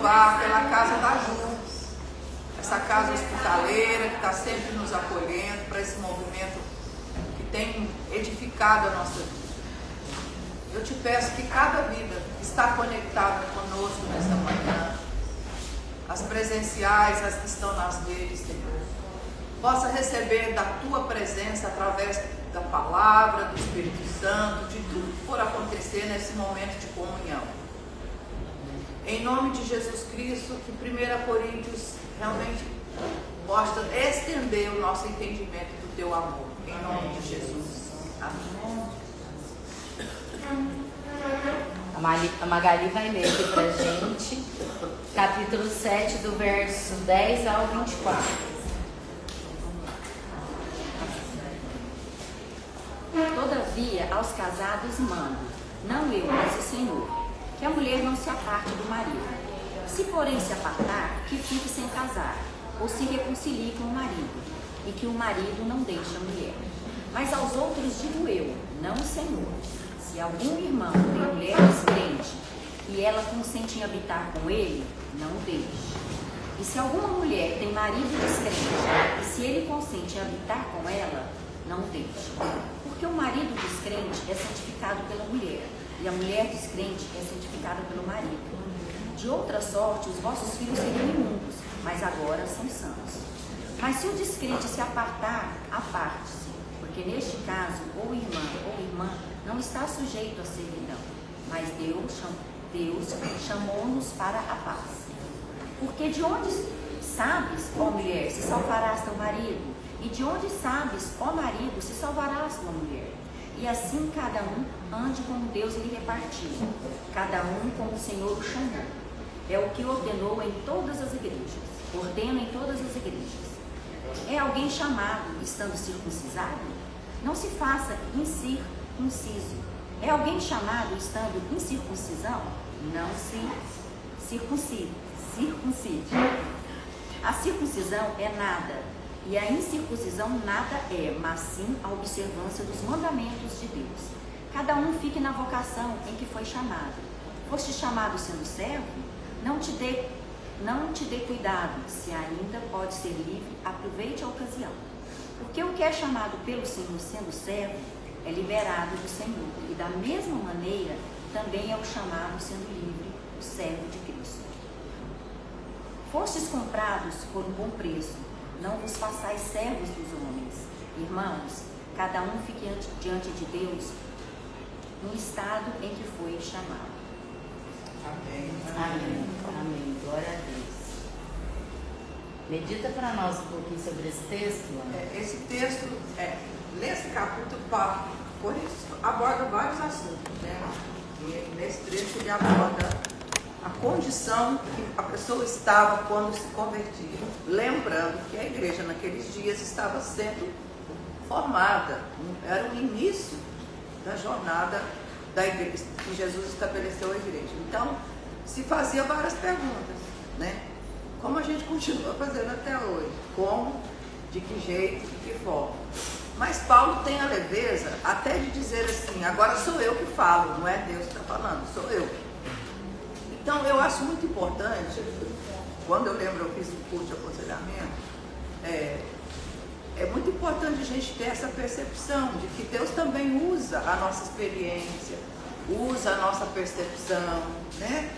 louvar pela casa da Ju, essa casa hospitaleira que está sempre nos acolhendo, para esse movimento que tem edificado a nossa vida. Eu te peço que cada vida que está conectada conosco nesta manhã, as presenciais, as que estão nas redes, Senhor, possa receber da Tua presença através da palavra, do Espírito Santo, de tudo que for acontecer nesse momento de comunhão. Em nome de Jesus Cristo, que 1 Coríntios realmente possa estender o nosso entendimento do Teu amor. Em nome de Jesus. Amém. A Magali vai ler aqui pra gente, capítulo 7, do verso 10 ao 24. Todavia, aos casados mando, não eu, mas o Senhor, que a mulher não se aparte do marido. Se porém se apartar, que fique sem casar, ou se reconcilie com o marido, e que o marido não deixe a mulher. Mas aos outros digo eu, não o Senhor. Se algum irmão tem mulher descrente e ela consente em habitar com ele, não o deixe. E se alguma mulher tem marido descrente e se ele consente em habitar com ela, não o deixe. Porque o marido descrente é santificado pela mulher e a mulher descrente é santificada pelo marido. De outra sorte, os vossos filhos seriam imundos, mas agora são santos. Mas se o descrente se apartar, aparte-se, porque neste caso, ou irmã ou irmã, não está sujeito à servidão, mas Deus chamou-nos para a paz. Porque de onde sabes, ó mulher, se salvarás teu marido? E de onde sabes, ó marido, se salvarás tua mulher? E assim cada um ande como Deus lhe repartiu, cada um como o Senhor o chamou. É o que ordenou em todas as igrejas, ordena em todas as igrejas. É alguém chamado, estando circuncisado? Não se faça incircunciso. É alguém chamado, estando em circuncisão? Não se circuncide. A circuncisão é nada, e a incircuncisão nada é, mas sim a observância dos mandamentos de Deus. Cada um fique na vocação em que foi chamado. Foste chamado sendo servo? Não te dê cuidado, se ainda pode ser livre, aproveite a ocasião. Porque o que é chamado pelo Senhor sendo servo, é liberado do Senhor. E da mesma maneira, também é o chamado sendo livre, o servo de Cristo. Fostes comprados por um bom preço, não vos façais servos dos homens. Irmãos, cada um fique diante de Deus no estado em que foi chamado. Amém. Amém. Amém. Glória a Deus. Medita para nós um pouquinho sobre esse texto, Ana. Esse texto, nesse capítulo, por isso, aborda vários assuntos, né? E nesse trecho ele aborda a condição que a pessoa estava quando se convertia. Lembrando que a igreja naqueles dias estava sendo formada, era o início da jornada da igreja, que Jesus estabeleceu a igreja. Então, se fazia várias perguntas, né? Como a gente continua fazendo até hoje, como, de que jeito, de que forma. Mas Paulo tem a leveza até de dizer assim, agora sou eu que falo, não é Deus que está falando, sou eu. Então eu acho muito importante, quando eu lembro eu fiz um curso de aconselhamento, é muito importante a gente ter essa percepção de que Deus também usa a nossa experiência, usa a nossa percepção, né?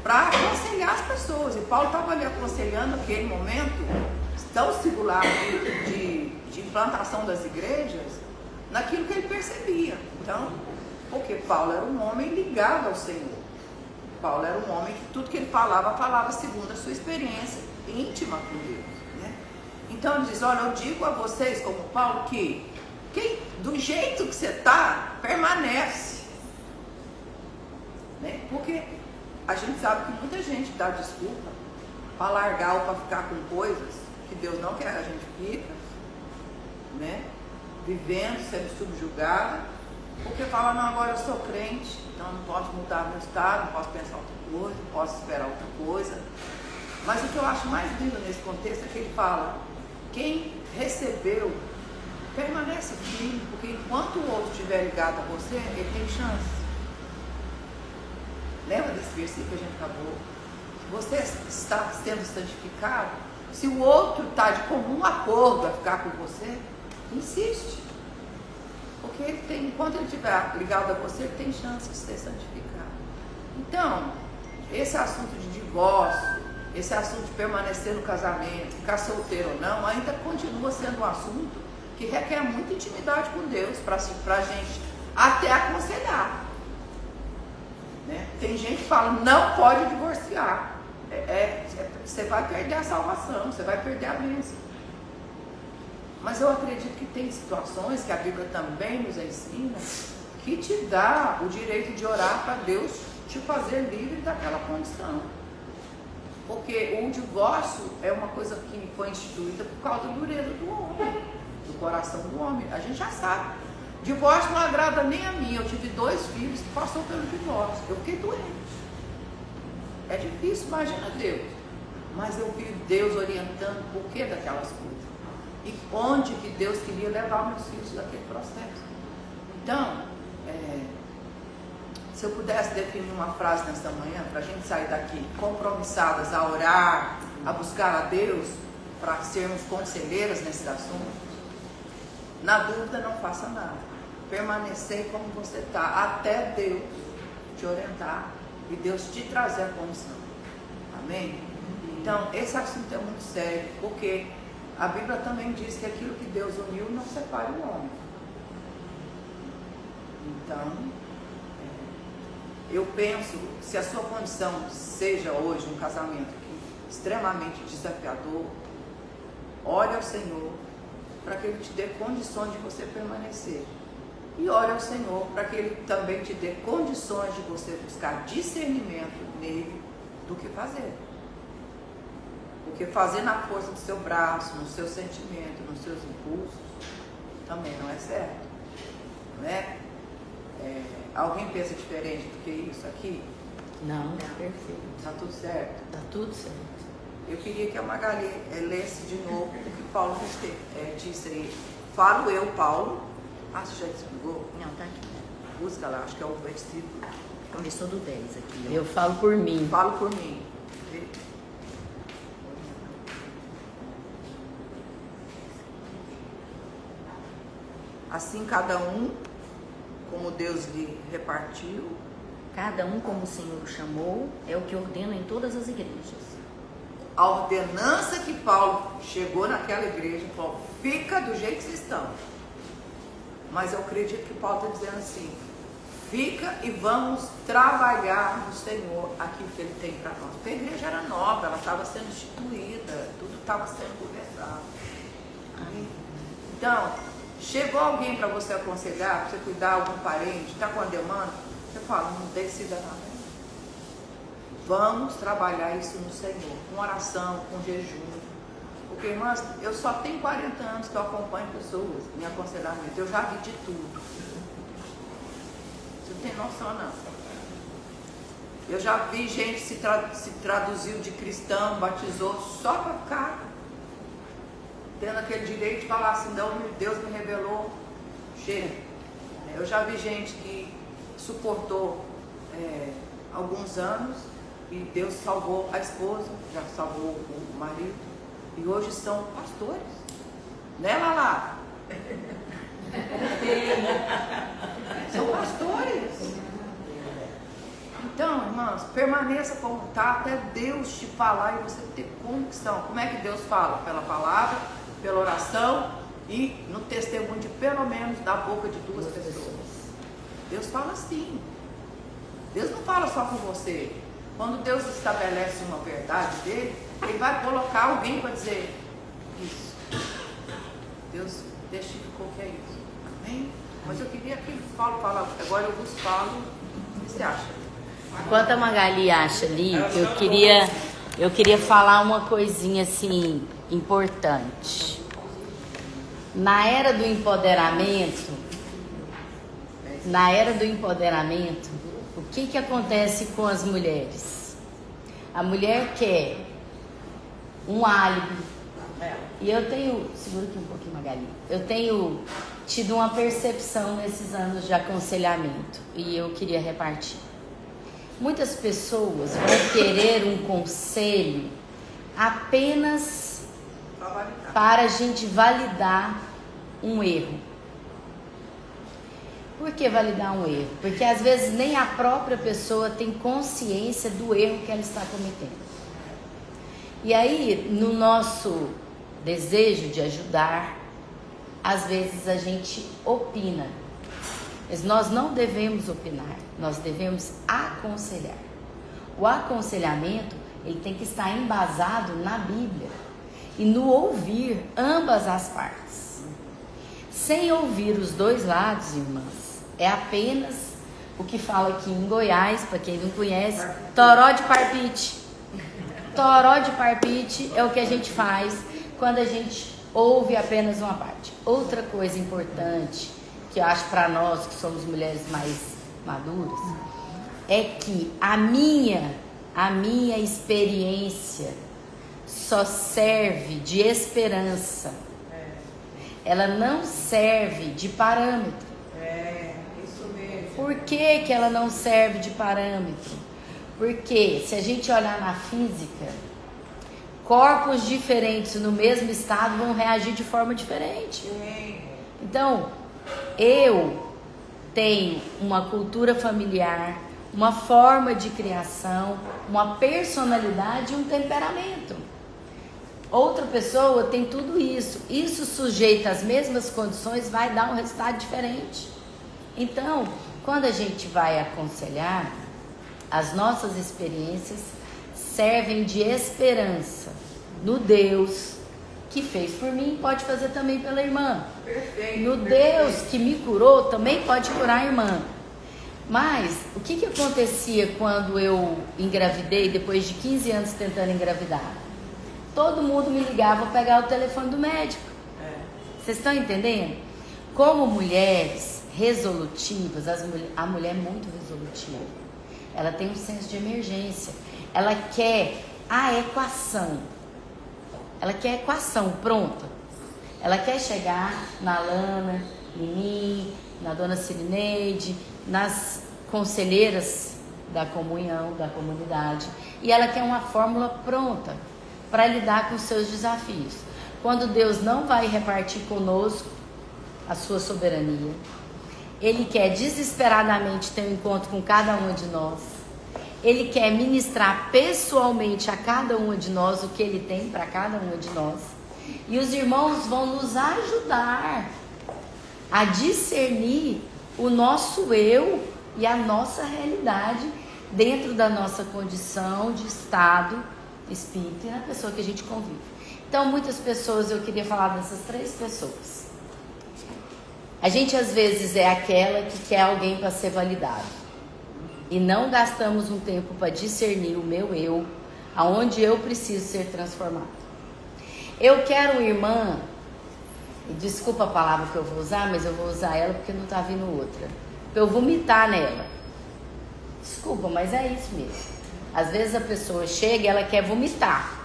Para aconselhar as pessoas. E Paulo estava ali aconselhando aquele momento tão singular de implantação das igrejas, naquilo que ele percebia. Então, porque Paulo era um homem ligado ao Senhor. Paulo era um homem que tudo que ele falava segundo a sua experiência íntima com Deus, né? Então ele diz, olha, eu digo a vocês, como Paulo, que do jeito que você está, permanece, né? Porque a gente sabe que muita gente dá desculpa para largar ou para ficar com coisas que Deus não quer que a gente fica, né? Vivendo, sendo subjugada, porque fala, não, agora eu sou crente, então não posso mudar meu estado, não posso pensar outra coisa, não posso esperar outra coisa. Mas o que eu acho mais lindo nesse contexto é que ele fala, quem recebeu, permanece firme, porque enquanto o outro estiver ligado a você, ele tem chance. Lembra desse versículo que a gente acabou você está sendo santificado, se o outro está de comum acordo a ficar com você, insiste. Porque ele tem, enquanto ele estiver ligado a você, ele tem chance de ser santificado. Então, esse assunto de divórcio, esse assunto de permanecer no casamento, ficar solteiro ou não, ainda continua sendo um assunto que requer muita intimidade com Deus para a gente até aconselhar. Né? Tem gente que fala, não pode divorciar. Você vai perder a salvação, você vai perder a bênção. Mas eu acredito que tem situações que a Bíblia também nos ensina que te dá o direito de orar para Deus te fazer livre daquela condição. Porque o divórcio é uma coisa que foi instituída por causa da dureza do homem, do coração do homem. A gente já sabe. Divórcio não agrada nem a mim. Eu tive 2 filhos que passaram pelo divórcio. Eu fiquei doente. É difícil, imagina Deus. Mas eu vi Deus orientando o porquê daquelas coisas. E onde que Deus queria levar meus filhos naquele processo. Então, se eu pudesse definir uma frase nesta manhã, para a gente sair daqui compromissadas a orar, a buscar a Deus, para sermos conselheiras nesse assunto, na dúvida não faça nada. Permanecer como você está, até Deus te orientar e Deus te trazer a condição. Amém? Então, esse assunto é muito sério, porque a Bíblia também diz que aquilo que Deus uniu não separa o homem. Então, eu penso, se a sua condição seja hoje um casamento extremamente desafiador, ore ao Senhor para que Ele te dê condições de você permanecer. E ore ao Senhor para que Ele também te dê condições de você buscar discernimento nele do que fazer. Porque fazer na força do seu braço, no seu sentimento, nos seus impulsos, também não é certo. Né? Alguém pensa diferente do que isso aqui? Não, perfeito. Está tudo certo? Está tudo certo. Eu queria que a Magali lesse de novo o que Paulo disse aí. Falo eu, Paulo. Você já desligou? Não, tá aqui. Busca lá, acho que é o versículo. Começou do 10 aqui. Eu falo por mim. Falo por mim. Assim cada um, como Deus lhe repartiu. Cada um como o Senhor o chamou, é o que ordena em todas as igrejas. A ordenança que Paulo chegou naquela igreja, falou, fica do jeito que vocês estão. Mas eu acredito que Paulo está dizendo assim, fica e vamos trabalhar no Senhor aquilo que Ele tem para nós. Porque a igreja era nova, ela estava sendo instituída, tudo estava sendo conversado. Então, chegou alguém para você aconselhar, para você cuidar de algum parente, está com a demanda, você fala, não decida nada. Vamos trabalhar isso no Senhor, com oração, com jejum. Porque, irmãs, eu só tenho 40 anos que eu acompanho pessoas em aconselhamento. Eu já vi de tudo. Você não tem noção, não. Eu já vi gente se traduziu de cristão, batizou, só para ficar tendo aquele direito de falar assim, não, Deus me revelou, chega. Eu já vi gente que suportou alguns anos e Deus salvou a esposa, já salvou o marido, e hoje são pastores. Né, Lala? São pastores. Então, irmãos, permaneça como está até Deus te falar e você ter convicção. Como é que Deus fala? Pela palavra, pela oração e no testemunho de pelo menos da boca de 2 pessoas. Deus fala assim. Deus não fala só com você. Quando Deus estabelece uma verdade dele, Ele vai colocar alguém para dizer isso. Deus testificou que é isso. Amém? Mas eu queria que Paulo falasse. Agora eu vos falo. O que você acha? Enquanto a Magali acha ali, eu queria falar uma coisinha assim importante. Na era do empoderamento, o que acontece com as mulheres? A mulher quer um álibi. E eu tenho, segura aqui um pouquinho, Magali. Eu tenho tido uma percepção nesses anos de aconselhamento e eu queria repartir. Muitas pessoas vão querer um conselho apenas para a gente validar um erro. Por que validar um erro? Porque às vezes nem a própria pessoa tem consciência do erro que ela está cometendo. E aí, no nosso desejo de ajudar, às vezes a gente opina. Mas nós não devemos opinar, nós devemos aconselhar. O aconselhamento, ele tem que estar embasado na Bíblia e no ouvir ambas as partes. Sem ouvir os dois lados, irmãs, é apenas o que fala aqui em Goiás, para quem não conhece, toró de parpite. Toró de parpite é o que a gente faz quando a gente ouve apenas uma parte. Outra coisa importante, que eu acho para nós que somos mulheres mais maduras, é que a minha experiência só serve de esperança. Ela não serve de parâmetro. Isso mesmo. Por que que ela não serve de parâmetro? Porque se a gente olhar na física, corpos diferentes no mesmo estado vão reagir de forma diferente. Então, eu tenho uma cultura familiar, uma forma de criação, uma personalidade e um temperamento. Outra pessoa tem tudo isso. Isso sujeito às mesmas condições vai dar um resultado diferente. Então, quando a gente vai aconselhar, as nossas experiências servem de esperança no Deus que fez por mim, pode fazer também pela irmã. Perfeito. No Deus que me curou, também pode curar a irmã. Mas, o que acontecia quando eu engravidei, depois de 15 anos tentando engravidar? Todo mundo me ligava para pegar o telefone do médico. Vocês estão entendendo? Como mulheres resolutivas, a mulher é muito resolutiva. Ela tem um senso de emergência. Ela quer a equação. Ela quer a equação pronta. Ela quer chegar na Lana, em mim, na dona Cirineide, nas conselheiras da comunhão, da comunidade. E ela quer uma fórmula pronta para lidar com os seus desafios. Quando Deus não vai repartir conosco a sua soberania, Ele quer desesperadamente ter um encontro com cada uma de nós. Ele quer ministrar pessoalmente a cada uma de nós o que Ele tem para cada uma de nós. E os irmãos vão nos ajudar a discernir o nosso eu e a nossa realidade dentro da nossa condição de estado espírita e na pessoa que a gente convive. Então, muitas pessoas, eu queria falar dessas 3 pessoas. A gente às vezes é aquela que quer alguém para ser validado. E não gastamos um tempo para discernir o meu eu, aonde eu preciso ser transformado. Eu quero uma irmã, desculpa a palavra que eu vou usar, mas eu vou usar ela porque não está vindo outra. Para eu vomitar nela. Desculpa, mas é isso mesmo. Às vezes a pessoa chega e ela quer vomitar.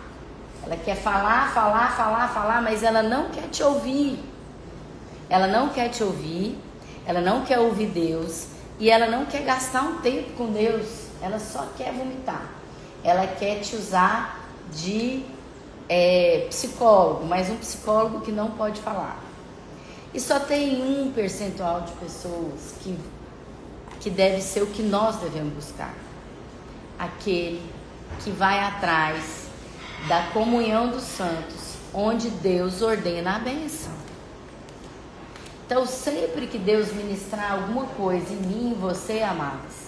Ela quer falar, mas ela não quer te ouvir. Ela não quer te ouvir, ela não quer ouvir Deus. E ela não quer gastar um tempo com Deus, ela só quer vomitar. Ela quer te usar de psicólogo, mas um psicólogo que não pode falar. E só tem um percentual de pessoas que deve ser o que nós devemos buscar. Aquele que vai atrás da comunhão dos santos, onde Deus ordena a bênção. Então, sempre que Deus ministrar alguma coisa em mim e você, amadas,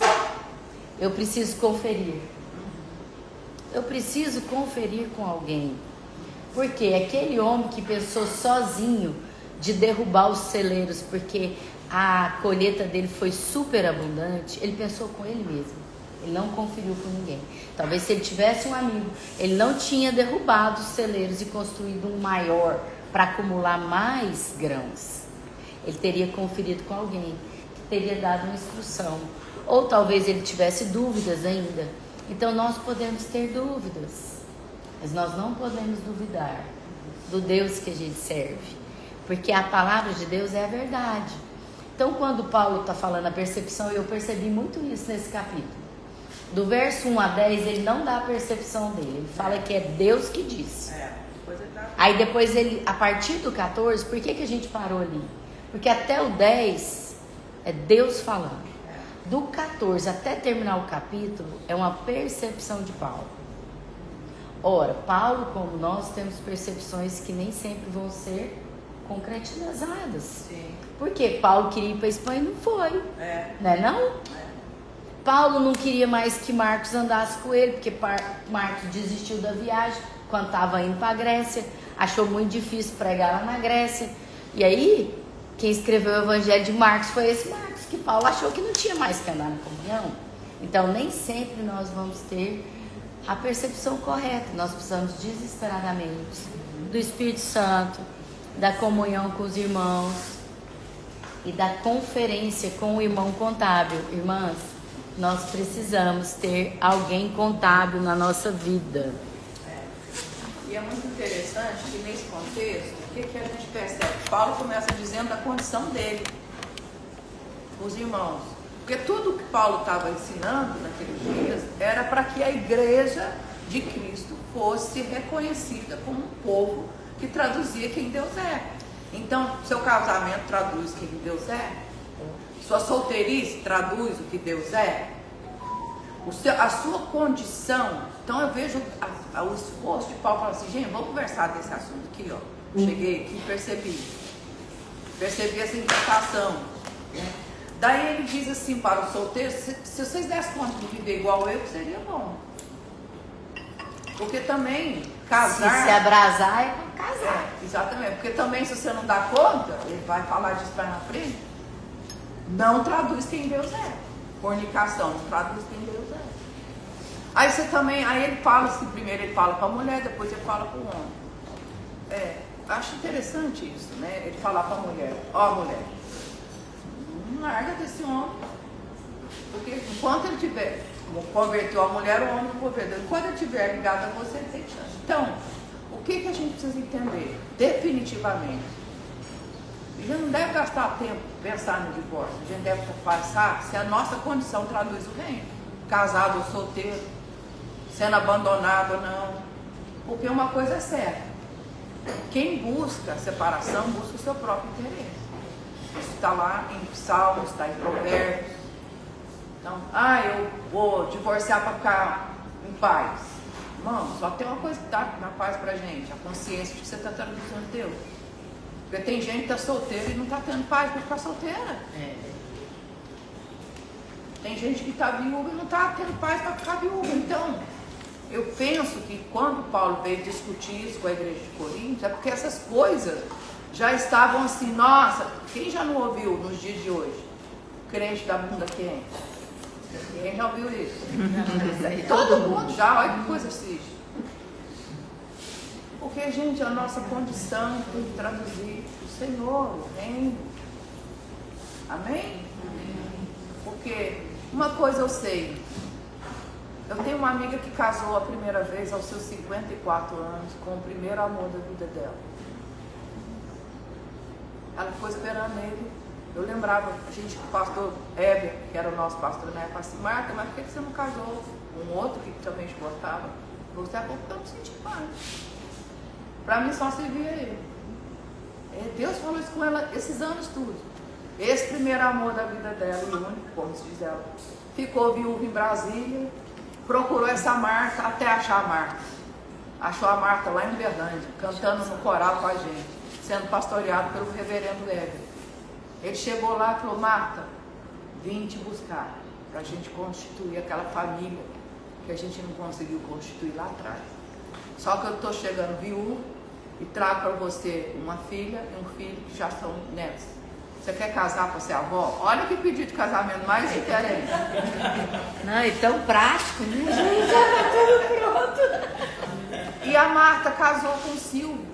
eu preciso conferir. Eu preciso conferir com alguém. Porque aquele homem que pensou sozinho de derrubar os celeiros, porque a colheita dele foi super abundante, ele pensou com ele mesmo. Ele não conferiu com ninguém. Talvez se ele tivesse um amigo, ele não tinha derrubado os celeiros e construído um maior para acumular mais grãos. Ele teria conferido com alguém que teria dado uma instrução. Ou talvez ele tivesse dúvidas ainda. Então nós podemos ter dúvidas, mas nós não podemos duvidar do Deus que a gente serve. Porque a palavra de Deus é a verdade. Então quando Paulo está falando a percepção, eu percebi muito isso nesse capítulo. Do verso 1 a 10, ele não dá a percepção dele. Ele fala que é Deus que disse. Depois ele dá. Aí depois ele, a partir do 14, por que a gente parou ali? Porque até o 10 é Deus falando. Do 14 até terminar o capítulo é uma percepção de Paulo. Ora, Paulo, como nós, temos percepções que nem sempre vão ser concretizadas. Sim. Porque Paulo queria ir para a Espanha e não foi. Não é não? Paulo não queria mais que Marcos andasse com ele, porque Marcos desistiu da viagem quando estava indo para a Grécia. Achou muito difícil pregar lá na Grécia. E aí, quem escreveu o Evangelho de Marcos foi esse Marcos, que Paulo achou que não tinha mais que andar na comunhão. Então, nem sempre nós vamos ter a percepção correta. Nós precisamos desesperadamente do Espírito Santo, da comunhão com os irmãos e da conferência com o irmão contábil. Irmãs, nós precisamos ter alguém contábil na nossa vida. E é muito interessante que nesse contexto, o que a gente percebe? Paulo começa dizendo da condição dele, os irmãos. Porque tudo que Paulo estava ensinando naqueles dias era para que a igreja de Cristo fosse reconhecida como um povo que traduzia quem Deus é. Então, seu casamento traduz quem Deus é? Sua solteirice traduz o que Deus é? A sua condição. Então eu vejo o esforço de Paulo falando assim, gente, vamos conversar desse assunto aqui, ó. Cheguei aqui e percebi essa inquietação, né? Daí ele diz assim para os solteiros, se vocês dessem conta de viver igual eu, seria bom. Porque também casar... Se abrasar é para casar. Exatamente, porque também se você não dá conta, ele vai falar disso para na frente, não traduz quem Deus é. Fornicação, não traduz quem Deus é. Aí você também, aí ele fala assim, primeiro ele fala para a mulher, depois ele fala para o homem. Acho interessante isso, né? Ele falar para a mulher, ó mulher, não larga desse homem, porque enquanto ele tiver, converteu a mulher, o homem não converteu. Enquanto ele estiver ligado a você, ele tem chance. Então, o que a gente precisa entender? Definitivamente, a gente não deve gastar tempo pensar no divórcio, a gente deve passar se a nossa condição traduz o reino, casado ou solteiro, sendo abandonado ou não, porque uma coisa é certa, quem busca a separação busca o seu próprio interesse. Isso está lá em Salmos, está em Provérbios. Então, eu vou divorciar para ficar em paz. Irmão, só tem uma coisa que dá na paz pra gente, a consciência de que você está traduzindo Deus. Porque tem gente que está solteira e não está tendo paz para ficar solteira. Tem gente que está viúva e não está tendo paz para ficar viúva. Então, eu penso que quando Paulo veio discutir isso com a igreja de Corinto, é porque essas coisas já estavam assim, nossa, quem já não ouviu nos dias de hoje? Crente da bunda quente. Quem já ouviu isso? Todo mundo já, olha que coisa assiste. Porque, gente, a nossa condição tem que traduzir o Senhor, o reino. Amém? Porque uma coisa eu sei, eu tenho uma amiga que casou a primeira vez aos seus 54 anos com o primeiro amor da vida dela. Ela ficou esperando ele. Eu lembrava, o pastor Heber, que era o nosso pastor na época, assim, Marta, mas por que você não casou com um outro que também te gostava? Você é pouco que eu não senti paz. Para mim só servia ele. Deus falou isso com ela esses anos tudo. Esse primeiro amor da vida dela, e o único, como se diz ela, ficou viúva em Brasília, procurou essa Marta até achar a Marta. Achou a Marta lá em Uberlândia, cantando no coral com a gente, sendo pastoreado pelo reverendo Heber. Ele chegou lá e falou, Marta, vim te buscar para a gente constituir aquela família que a gente não conseguiu constituir lá atrás. Só que eu estou chegando viúva e trago para você uma filha e um filho que já são netos. Você quer casar para ser avó? Olha que pedido de casamento mais diferente. Não, e tão prático, né? Já tá tudo pronto. E a Marta casou com o Silvio.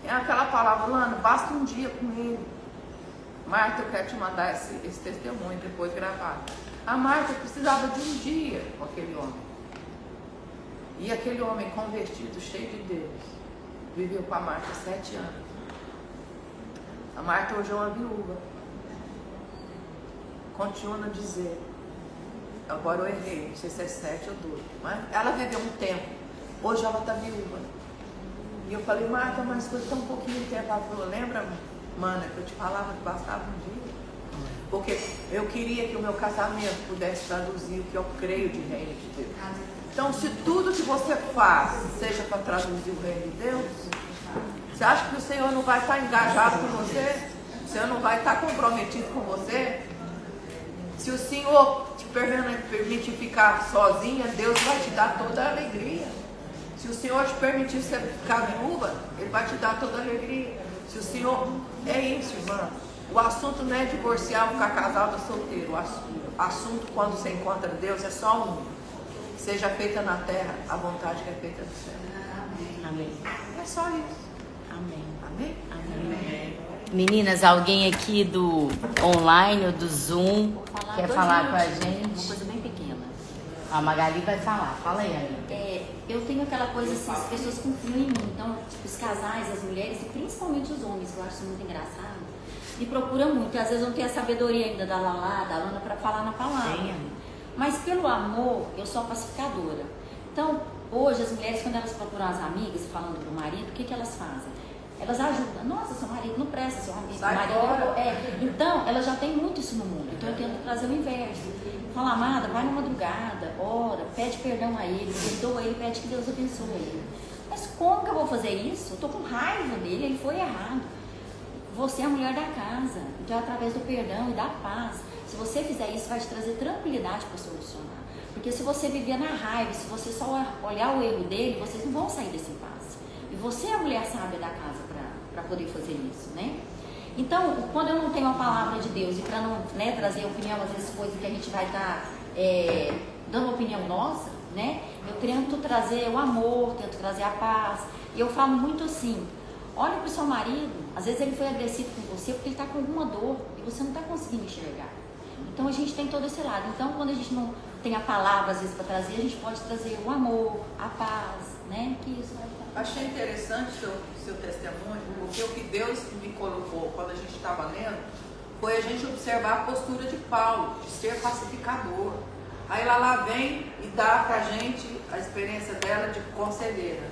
É aquela palavra, Lana, basta um dia com ele. Marta, eu quero te mandar esse testemunho depois gravado. A Marta precisava de um dia com aquele homem. E aquele homem convertido, cheio de Deus, viveu com a Marta 7 anos. A Marta hoje é uma viúva. Continua a dizer agora eu errei, não sei se é 7 ou 12, mas ela viveu um tempo, hoje ela está viúva. E eu falei, Marta, mas foi tão pouquinho tempo. Ela falou, lembra, mana, que eu te falava que bastava um dia? Porque eu queria que o meu casamento pudesse traduzir o que eu creio de reino de Deus. Então, se tudo que você faz seja para traduzir o reino de Deus, você acha que o Senhor não vai estar engajado com você? O Senhor não vai estar comprometido com você? Se o Senhor te permitir ficar sozinha, Deus vai te dar toda a alegria. Se o Senhor te permitir você ficar viúva, Ele vai te dar toda a alegria. Se o Senhor... É isso, irmã. O assunto não é divorciar ou ficar casado ou solteiro. O assunto, quando você encontra Deus, é só um. Seja feita na terra a vontade que é feita no céu. Amém. É só isso. Amém. Amém? Amém. Meninas, alguém aqui do online ou do Zoom quer falar com a gente? Uma coisa bem pequena. A Magali vai falar. Fala aí, amiga. Eu tenho aquela coisa assim, as pessoas confiam em mim. Então, tipo, os casais, as mulheres e principalmente os homens, que eu acho muito engraçado, me procuram muito. Às vezes eu não tenho a sabedoria ainda da Lala, da Lana, para falar na palavra. Sim. Mas pelo amor, eu sou a pacificadora. Então, hoje as mulheres, quando elas procuram as amigas falando do marido, o que elas fazem? Elas ajudam. Nossa, seu marido não presta, seu marido não. Então, elas já têm muito isso no mundo. Então, eu tento trazer o inverso. Fala, amada, vai na madrugada, ora, pede perdão a ele, perdoa ele, pede que Deus abençoe ele. Mas como que eu vou fazer isso? Eu tô com raiva dele, ele foi errado. Você é a mulher da casa. Então, é através do perdão e da paz. Se você fizer isso, vai te trazer tranquilidade para solucionar. Porque se você viver na raiva, se você só olhar o erro dele, vocês não vão sair desse impasse. E você é a mulher sábia da casa para poder fazer isso, né? Então, quando eu não tenho a palavra de Deus e para não, né, trazer opinião, às vezes coisas que a gente vai estar dando opinião nossa, né? Eu tento trazer o amor, tento trazer a paz. E eu falo muito assim, olha para o seu marido, às vezes ele foi agressivo com você porque ele está com alguma dor e você não está conseguindo enxergar. Então a gente tem todo esse lado. Então quando a gente não tem a palavra às vezes para trazer, a gente pode trazer o amor, a paz, né? Que isso vai estar. Achei interessante seu testemunho, porque o que Deus me colocou quando a gente estava lendo foi a gente observar a postura de Paulo, de ser pacificador. Aí lá vem e dá pra gente a experiência dela de conselheira.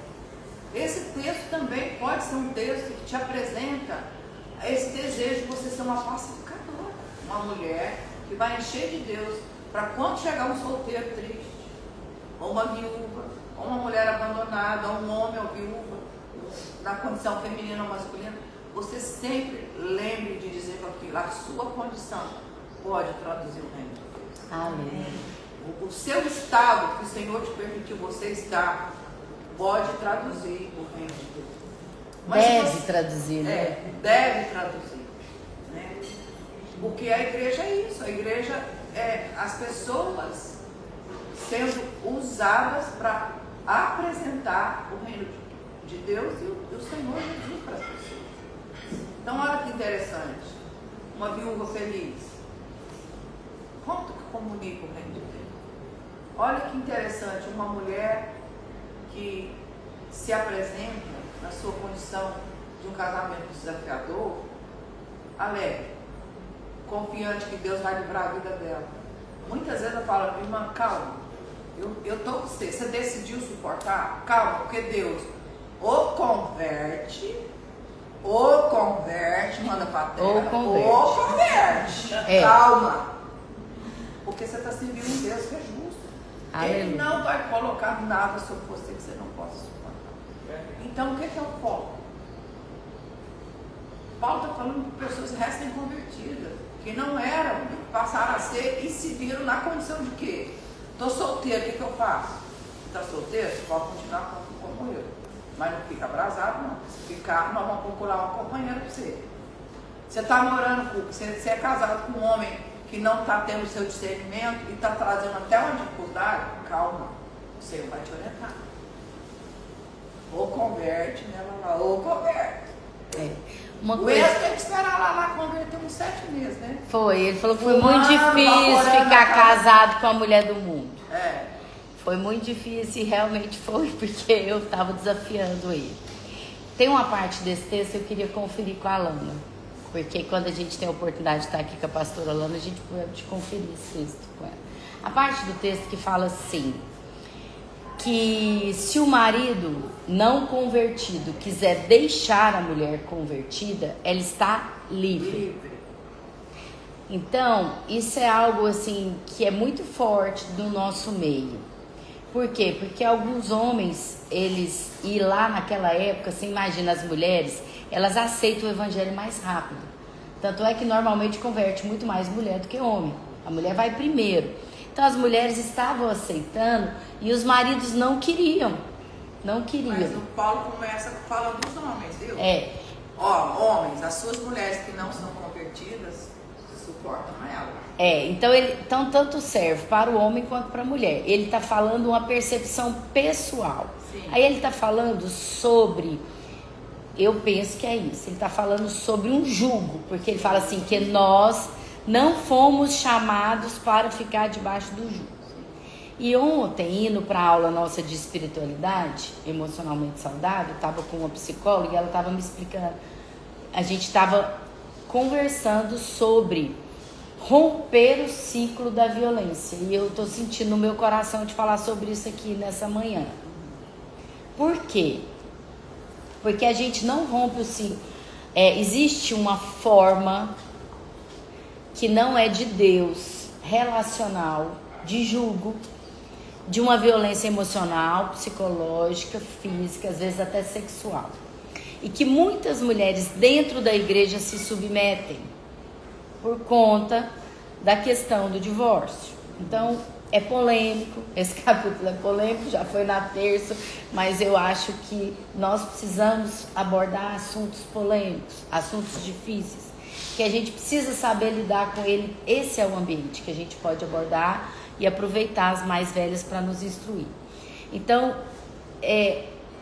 Esse texto também pode ser um texto que te apresenta esse desejo de você ser uma pacificadora, uma mulher que vai encher de Deus para quando chegar um solteiro triste, ou uma viúva, ou uma mulher abandonada, ou um homem ou viúva, na condição feminina ou masculina, você sempre lembre de dizer com aquilo, a sua condição pode traduzir o reino de Deus. Amém. O seu estado que o Senhor te permitiu você estar pode traduzir o reino de Deus. Mas Deve traduzir, né? Deve traduzir. Né? Porque a igreja é isso, a igreja é as pessoas sendo usadas para apresentar o reino de Deus e o Senhor Jesus para as pessoas. Então olha que interessante, uma viúva feliz, como que comunica o reino de Deus? Olha que interessante, uma mulher que se apresenta na sua condição de um casamento desafiador, alegre, confiante que Deus vai livrar a vida dela. Muitas vezes eu falo, irmã, calma, eu estou com você, você decidiu suportar? Calma, porque Deus ou converte, manda para a terra, ou converte. Calma, porque você está servindo um Deus que é justo. Aleluia. Ele não vai colocar nada sobre você que você não possa suportar. Então, o que é o foco? Paulo está falando que pessoas recém-convertidas, que não eram, passaram a ser e se viram na condição de quê? Estou solteiro, o que eu faço? Está solteiro? Você pode continuar como eu. Mas não fica abrasado, não. Se ficar, nós vamos procurar uma companheira para você. Você está morando com, você é casado com um homem que não está tendo o seu discernimento e está trazendo até uma dificuldade, calma, o Senhor vai te orientar. Ou converte, né, ou converte. O ex tem que esperar lá converter uns 7 meses, né? Foi, ele falou que foi muito difícil ficar casado com a mulher do mundo. Foi muito difícil e realmente foi, porque eu estava desafiando ele. Tem uma parte desse texto que eu queria conferir com a Lana, porque quando a gente tem a oportunidade de estar aqui com a pastora Lana, a gente pode conferir esse texto com ela. A parte do texto que fala assim, que se o marido não convertido quiser deixar a mulher convertida, ela está livre. Então, isso é algo assim que é muito forte do nosso meio. Por quê? Porque alguns homens, e lá naquela época, você imagina as mulheres, elas aceitam o evangelho mais rápido. Tanto é que normalmente converte muito mais mulher do que homem. A mulher vai primeiro. Então as mulheres estavam aceitando e os maridos não queriam. Não queriam. Mas o Paulo começa falando dos homens, viu? Homens, as suas mulheres que não são convertidas, suportam ela. Então tanto serve para o homem quanto para a mulher. Ele está falando uma percepção pessoal. Sim. Aí ele está falando sobre, eu penso que é isso, ele está falando sobre um jugo, porque ele fala assim, que nós não fomos chamados para ficar debaixo do jugo. E ontem, indo para a aula nossa de espiritualidade, emocionalmente saudável, estava com uma psicóloga e ela estava me explicando, a gente estava conversando sobre romper o ciclo da violência. E eu estou sentindo no meu coração de falar sobre isso aqui nessa manhã. Por quê? Porque a gente não rompe o ciclo. Existe uma forma que não é de Deus, relacional, de julgo, de uma violência emocional, psicológica, física, às vezes até sexual. E que muitas mulheres dentro da igreja se submetem por conta da questão do divórcio. Então, é polêmico, esse capítulo é polêmico, já foi na terça, mas eu acho que nós precisamos abordar assuntos polêmicos, assuntos difíceis, que a gente precisa saber lidar com ele. Esse é o ambiente que a gente pode abordar e aproveitar as mais velhas para nos instruir. Então,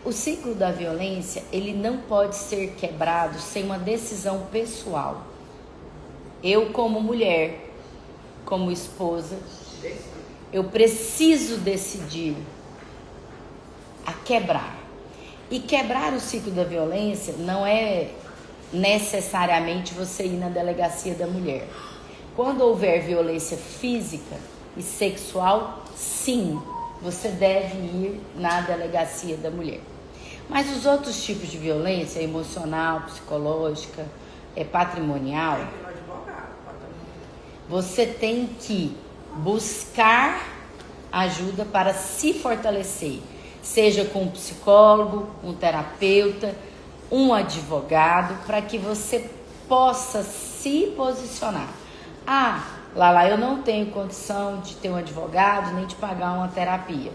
o ciclo da violência, ele não pode ser quebrado sem uma decisão pessoal. Eu, como mulher, como esposa, eu preciso decidir a quebrar. E quebrar o ciclo da violência não é necessariamente você ir na delegacia da mulher. Quando houver violência física e sexual, sim, você deve ir na delegacia da mulher. Mas os outros tipos de violência, emocional, psicológica, patrimonial, você tem que buscar ajuda para se fortalecer, seja com um psicólogo, um terapeuta, um advogado, para que você possa se posicionar. Lala, eu não tenho condição de ter um advogado nem de pagar uma terapia.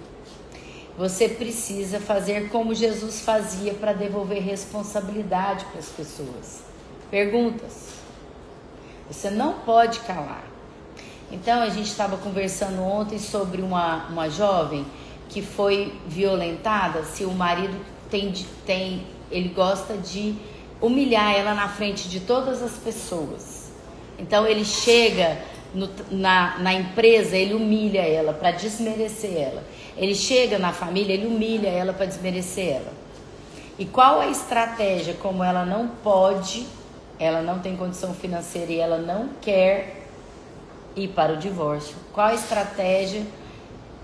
Você precisa fazer como Jesus fazia para devolver responsabilidade para as pessoas. Perguntas. Você não pode calar. Então, a gente estava conversando ontem sobre uma jovem que foi violentada. Se o marido ele gosta de humilhar ela na frente de todas as pessoas. Então, ele chega na empresa, ele humilha ela para desmerecer ela. Ele chega na família, ele humilha ela para desmerecer ela. E qual a estratégia? Como ela não pode, ela não tem condição financeira e ela não quer ir para o divórcio, qual a estratégia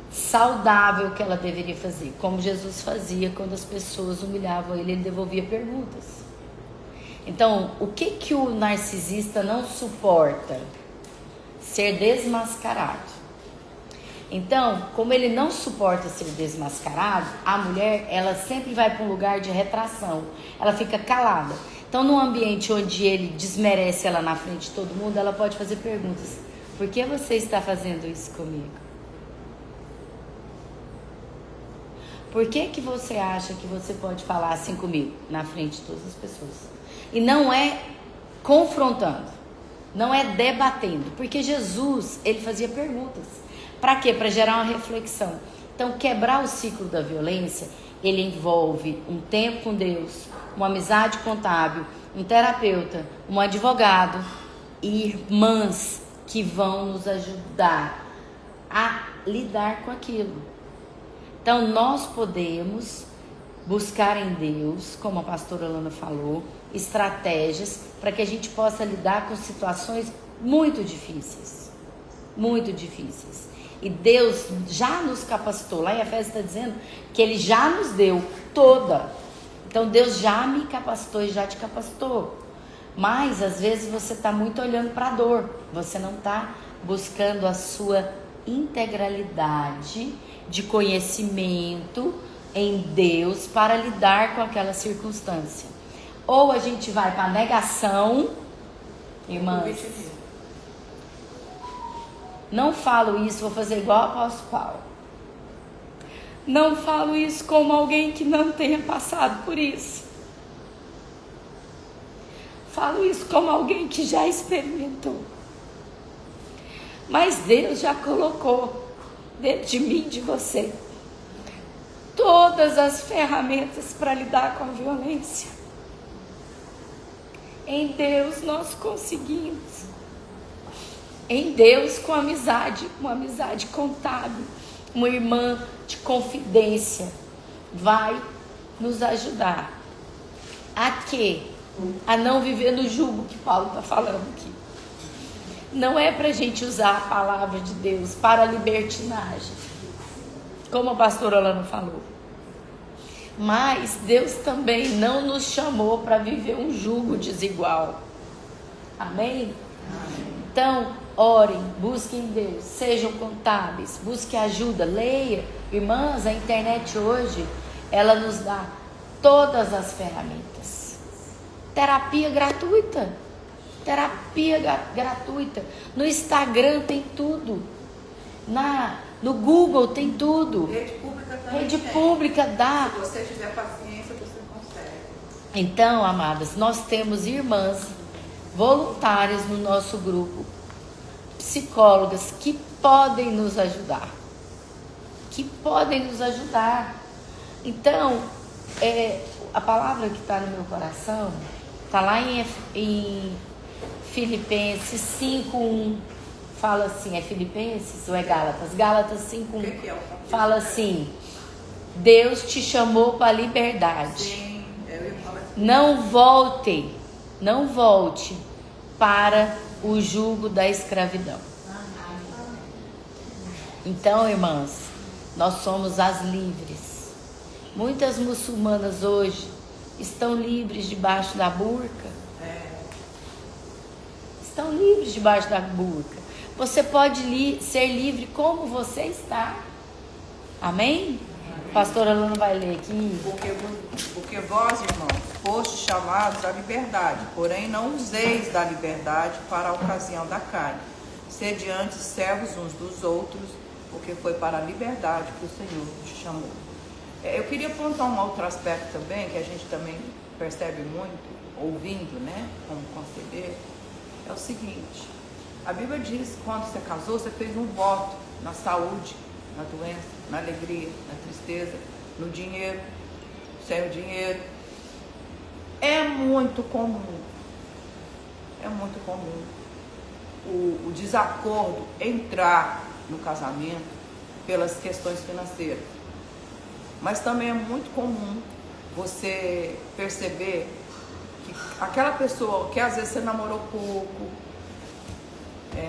saudável que ela deveria fazer? Como Jesus fazia quando as pessoas humilhavam ele devolvia perguntas. Então, o que o narcisista não suporta? Ser desmascarado. Então, como ele não suporta ser desmascarado, a mulher, ela sempre vai para um lugar de retração. Ela fica calada. Então, num ambiente onde ele desmerece ela na frente de todo mundo, ela pode fazer perguntas. Por que você está fazendo isso comigo? Por que você acha que você pode falar assim comigo? Na frente de todas as pessoas. E não é confrontando. Não é debatendo. Porque Jesus, ele fazia perguntas. Para quê? Para gerar uma reflexão. Então, quebrar o ciclo da violência, ele envolve um tempo com Deus, uma amizade contábil, um terapeuta, um advogado e irmãs que vão nos ajudar a lidar com aquilo. Então, nós podemos buscar em Deus, como a pastora Lana falou, estratégias para que a gente possa lidar com situações muito difíceis. muito difíceis. E Deus já nos capacitou. Lá em Efésios está dizendo que Ele já nos deu toda. Então Deus já me capacitou e já te capacitou. Mas às vezes você está muito olhando para a dor. Você não está buscando a sua integralidade de conhecimento em Deus para lidar com aquela circunstância. Ou a gente vai para a negação, irmãs. Não falo isso, vou fazer igual ao apóstolo Paulo. Não falo isso como alguém que não tenha passado por isso. Falo isso como alguém que já experimentou. Mas Deus já colocou dentro de mim, de você, todas as ferramentas para lidar com a violência. Em Deus nós conseguimos. Em Deus, com amizade, uma amizade contábil, uma irmã de confidência, vai nos ajudar a quê? A não viver no jugo que Paulo está falando aqui. Não é para a gente usar a palavra de Deus para a libertinagem, como a pastora Alana falou. Mas Deus também não nos chamou para viver um jugo desigual. Amém? Então, orem, busquem Deus, sejam contábeis, busquem ajuda, leia. Irmãs, a internet hoje, ela nos dá todas as ferramentas. Terapia gratuita. Terapia gratuita. No Instagram tem tudo. No Google tem tudo. Rede pública também. Rede pública dá. Se você tiver paciência, você consegue. Então, amadas, nós temos irmãs voluntárias no nosso grupo, psicólogas que podem nos ajudar. Então, a palavra que está no meu coração está lá em Filipenses 5:1. Fala assim, é Filipenses ou é Gálatas? Gálatas 5:1. Fala assim: Deus te chamou para a liberdade. Sim, eu ia falar assim. Não volte para o jugo da escravidão. Então, irmãs, nós somos as livres. Muitas muçulmanas hoje estão livres debaixo da burca. Estão livres debaixo da burca. Você pode ser livre como você está. Amém? Pastora Luna vai ler aqui. Porque vós, irmãos, fostes chamados à liberdade, porém não useis da liberdade para a ocasião da carne. Sede antes servos uns dos outros, porque foi para a liberdade que o Senhor te chamou. Eu queria apontar um outro aspecto também, que a gente também percebe muito, ouvindo, né, como conselheiro, é o seguinte: a Bíblia diz que quando você casou, você fez um voto na saúde, na doença, na alegria, na tristeza, no dinheiro, sem o dinheiro. É muito comum o desacordo entrar no casamento pelas questões financeiras. Mas também é muito comum você perceber que aquela pessoa que às vezes você namorou pouco,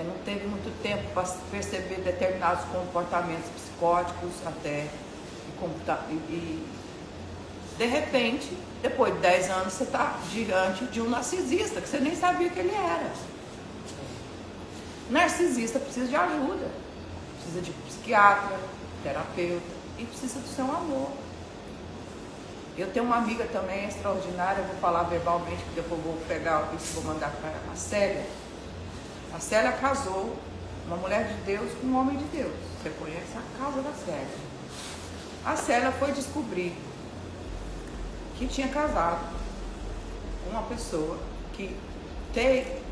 não teve muito tempo para perceber determinados comportamentos psicóticos até, e de repente, depois de 10 anos, você está diante de um narcisista, que você nem sabia que ele era. Narcisista precisa de ajuda, precisa de psiquiatra, terapeuta, e precisa do seu amor. Eu tenho uma amiga também extraordinária, eu vou falar verbalmente, que depois eu vou pegar isso e vou mandar para a Célia. A Célia casou, uma mulher de Deus com um homem de Deus. Você conhece a casa da Célia. A Célia foi descobrir que tinha casado com uma pessoa que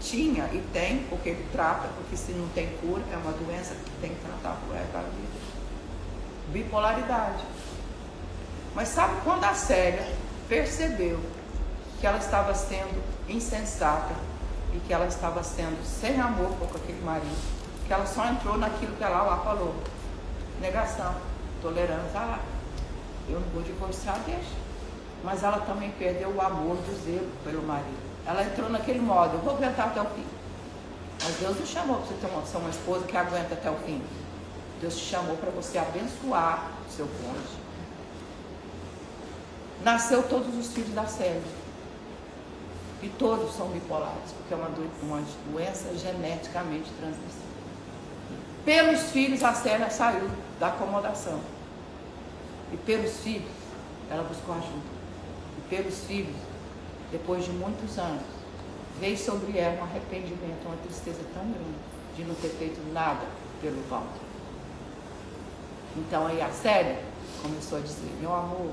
tinha e tem, porque ele trata, porque se não tem cura, é uma doença que tem que tratar por essa vida. Bipolaridade. Mas sabe quando a Célia percebeu que ela estava sendo insensata e que ela estava sendo sem amor por aquele marido, que ela só entrou naquilo que ela lá falou: negação, tolerância, eu não vou divorciar, deixa. Mas ela também perdeu o amor, do zelo pelo marido. Ela entrou naquele modo: eu vou aguentar até o fim. Mas Deus não chamou para você ser uma esposa que aguenta até o fim. Deus te chamou para você abençoar o seu cônjuge. Nasceu todos os filhos da Célia. E todos são bipolares, porque é uma doença geneticamente transmissível. Pelos filhos, a Célia saiu da acomodação. E pelos filhos, ela buscou ajuda. E pelos filhos, depois de muitos anos, veio sobre ela um arrependimento, uma tristeza tão grande de não ter feito nada pelo Walter. Então aí a Célia começou a dizer: meu amor,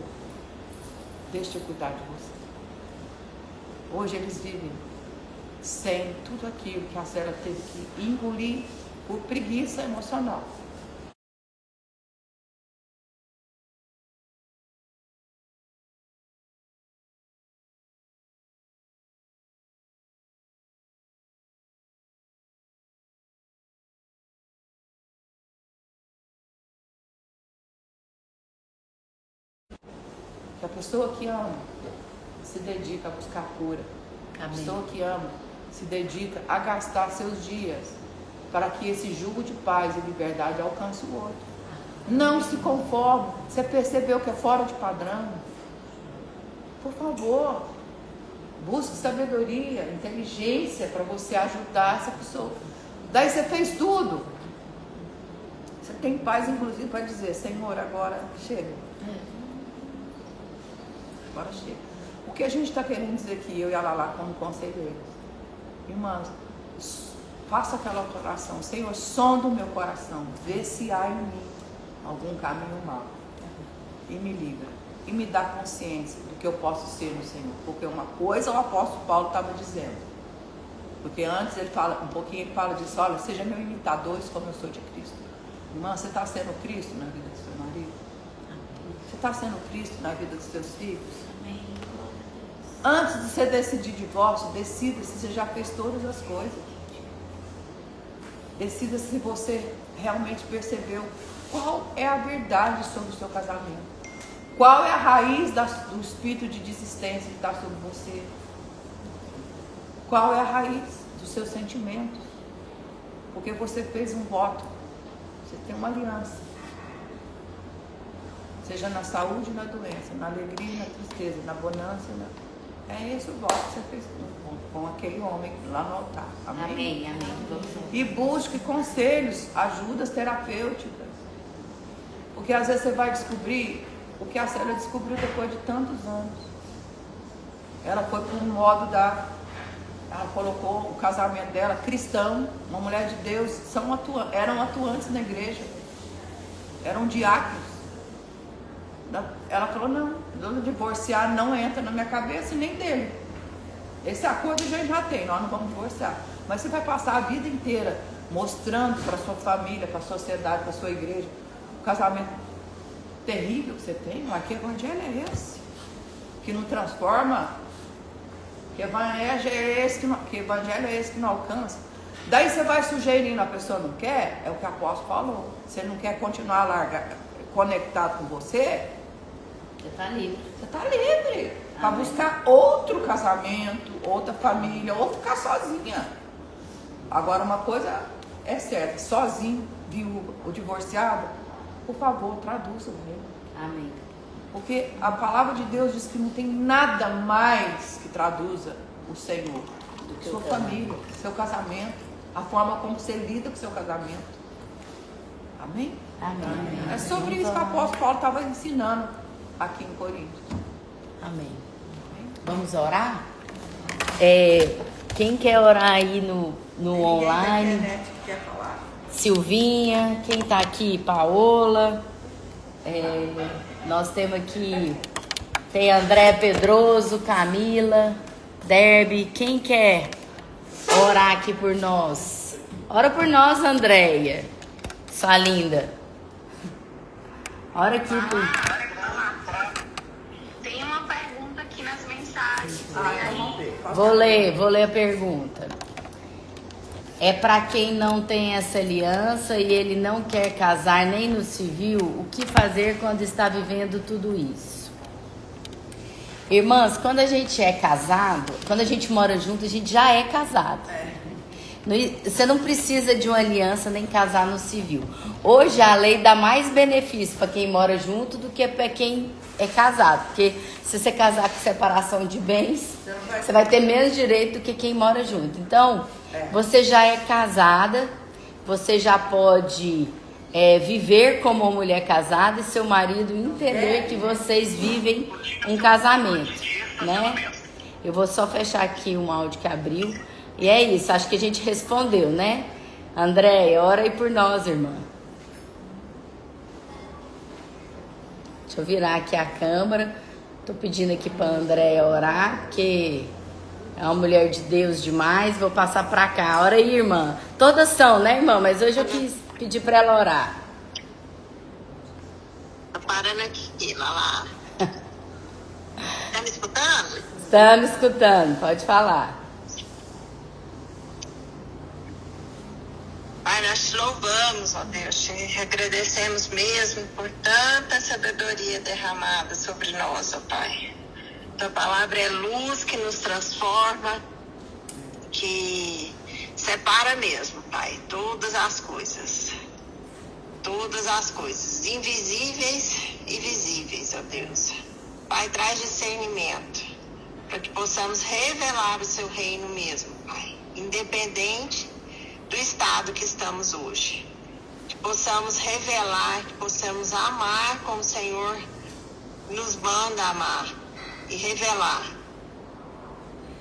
deixa eu cuidar de você. Hoje eles vivem sem tudo aquilo que a Célia teve que engolir por preguiça emocional. Que a pessoa que ama se dedica a buscar cura. A pessoa que ama se dedica a gastar seus dias para que esse jugo de paz e liberdade alcance o outro. Não se conforme. Você percebeu que é fora de padrão? Por favor, busque sabedoria, inteligência para você ajudar essa pessoa. Daí você fez tudo. Você tem paz, inclusive, para dizer: Senhor, agora chega. Agora chega. O que a gente está querendo dizer aqui, eu e a Lala como conselheiros? Irmãs, faça aquela oração: Senhor, sonda o meu coração, vê se há em mim algum caminho mau e me livra, e me dá consciência do que eu posso ser no Senhor. Porque uma coisa o apóstolo Paulo estava dizendo, porque antes ele fala, um pouquinho ele fala disso: olha, seja meu imitador, como eu sou de Cristo. Irmã, você está sendo Cristo na vida do seu marido? Você está sendo Cristo na vida dos seus filhos? Amém. Antes de você decidir divórcio, decida se você já fez todas as coisas. Decida se você realmente percebeu qual é a verdade sobre o seu casamento. Qual é a raiz do espírito de desistência que está sobre você. Qual é a raiz dos seus sentimentos. Porque você fez um voto. Você tem uma aliança. Seja na saúde e na doença, na alegria e na tristeza, na bonança. É esse o voto que você fez com aquele homem lá no altar. Amém? Amém, amém. E busque conselhos, ajudas terapêuticas. Porque às vezes você vai descobrir o que a Célia descobriu depois de tantos anos. Ela foi por um modo ela colocou o casamento dela cristão, uma mulher de Deus, eram atuantes na igreja, eram diáconos. Ela falou: não, divorciar não entra na minha cabeça e nem dele. Esse acordo a gente já tem, nós não vamos divorciar. Mas você vai passar a vida inteira mostrando para sua família, para a sociedade, para a sua igreja, o casamento terrível que você tem. Mas que evangelho é esse? Que não transforma? Que evangelho é esse que não alcança? Daí você vai sugerindo, a pessoa não quer, é o que o apóstolo falou. Você não quer continuar conectado com você? Você está livre. Você está livre para buscar outro casamento, outra família, ou ficar sozinha. Agora, uma coisa é certa: sozinho, viúva ou divorciado, por favor, traduza o reino. Amém. Porque a palavra de Deus diz que não tem nada mais que traduza o Senhor do que sua família, seu casamento, a forma como você lida com o seu casamento. Amém? Amém. É sobre isso que o apóstolo Paulo estava ensinando aqui em Coríntios. Amém. Vamos orar? Quem quer orar aí no online? Ninguém da internet que quer falar. Silvinha, quem está aqui? Paola. Nós temos aqui, tem André Pedroso, Camila, Derby. Quem quer orar aqui por nós? Ora por nós, Andréia, sua linda. Ora aqui por... Tem uma pergunta aqui nas mensagens. Vamos ver. Vou ler a pergunta. É para quem não tem essa aliança e ele não quer casar nem no civil, o que fazer quando está vivendo tudo isso? Irmãs, quando a gente é casado, quando a gente mora junto, a gente já é casado. Você não precisa de uma aliança nem casar no civil. Hoje a lei dá mais benefício para quem mora junto do que para quem é casado. Porque se você casar com separação de bens, você vai ter menos direito do que quem mora junto. Então, você já é casada, você já pode viver como uma mulher casada e seu marido entender que vocês vivem um casamento, né? Eu vou só fechar aqui um áudio que abriu. E é isso, acho que a gente respondeu, né? Andréia, ora aí por nós, irmã. Deixa eu virar aqui a câmera. Tô pedindo aqui pra Andréia orar, porque é uma mulher de Deus demais. Vou passar pra cá. Ora aí, irmã. Todas são, né, irmã? Mas hoje eu quis pedir pra ela orar. Tô parando aqui, lá. Tá me escutando? Estamos escutando, pode falar. Pai, nós te louvamos, ó Deus, te agradecemos mesmo por tanta sabedoria derramada sobre nós, ó Pai. Tua palavra é luz que nos transforma, que separa mesmo, Pai, todas as coisas, invisíveis e visíveis, ó Deus. Pai, traz discernimento, para que possamos revelar o seu reino mesmo, Pai, independente do estado que estamos hoje. Que possamos revelar, que possamos amar como o Senhor nos manda amar e revelar.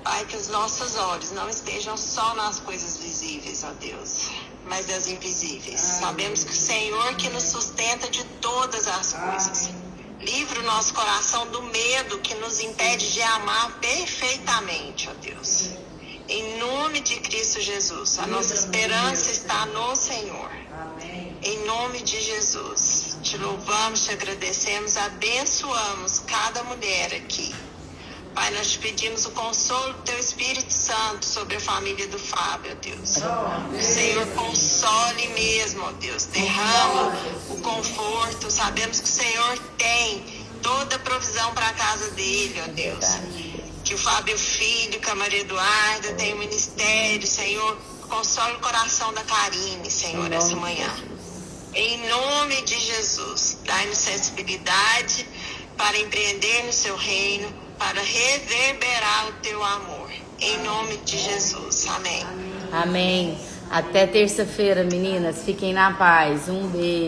Pai, que os nossos olhos não estejam só nas coisas visíveis, ó Deus, mas das invisíveis. Sabemos que o Senhor que nos sustenta de todas as coisas. Livra o nosso coração do medo que nos impede de amar perfeitamente, ó Deus. Em nome de Cristo Jesus, a nossa esperança está no Senhor. Amém. Em nome de Jesus, te louvamos, te agradecemos, abençoamos cada mulher aqui. Pai, nós te pedimos o consolo do Teu Espírito Santo sobre a família do Fábio, ó Deus. O Senhor console mesmo, ó Deus. Derrama o conforto. Sabemos que o Senhor tem toda a provisão para a casa dele, ó Deus. Que o Fábio Filho, que a Maria Eduarda tem o ministério, Senhor. Console o coração da Karine, Senhor, essa manhã. Em nome de Jesus, dai-nos sensibilidade para empreender no seu reino, para reverberar o teu amor. Em nome de Jesus. Amém. Amém. Até terça-feira, meninas. Fiquem na paz. Um beijo.